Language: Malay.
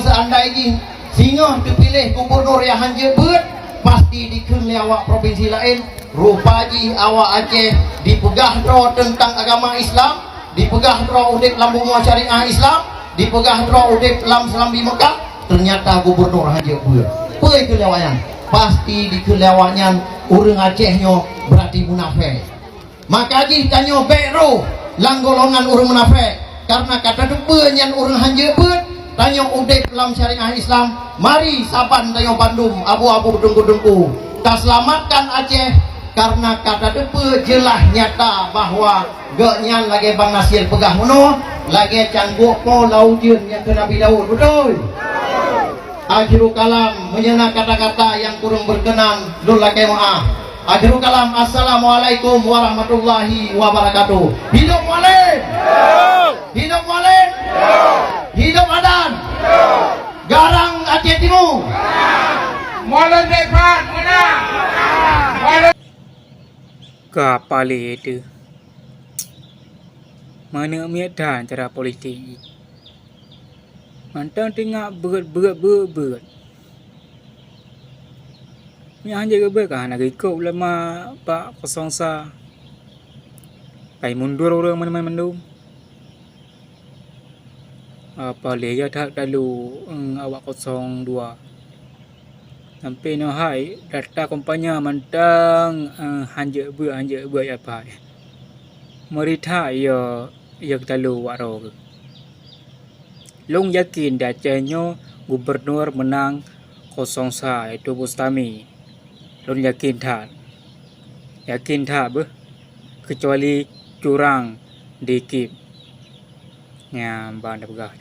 seandainya singa dipilih gubernur yang hanya ber pasti dikun awak provinsi lain. Rupaji awak Aceh dipegah draw tentang agama Islam, dipegah draw udip lambu syariah Islam, dipegah draw udip lam selambi Mekah. Ternyata gubernur hanya ber pei kelewayan pasti dikelewayan urang Acehnya berarti munafik. Maka ji tanyo bero lang golongan urang munafik karena kata depenyan urang hanya ber tanyo udip lam syariah Islam. Mari saban tanyo Bandung abu-abu dengku-dengku kaselamatkan Aceh karena kata depe jelas nyata bahwa geknya lagi Bang Nasir pegah mono lagi cangguk po laujun yang ke Nabi Daud. Betul. Akhirul kalam menyenang kata-kata yang kurang berkenan dul lagi maaf. Akhirul kalam, assalamualaikum warahmatullahi wabarakatuh. Hidup Walid, hidup Walid, hidup Adan, Garang Aceh Timur. Molen dekat menang. Kapal itu mana medan cara politik mantang tengah berat ni hanya ke kan nak ikut lama Pak Kosong Sa pai mundur orang mana-mana mendung apa dia tak lalu awak 02 sampai no hai data kompanya mantang hanja buat apa merita ya terlalu waro long yakin dacanya gubernur menang 01 itu Bustami long yakin tak kecuali curang dikit yang bandar pegah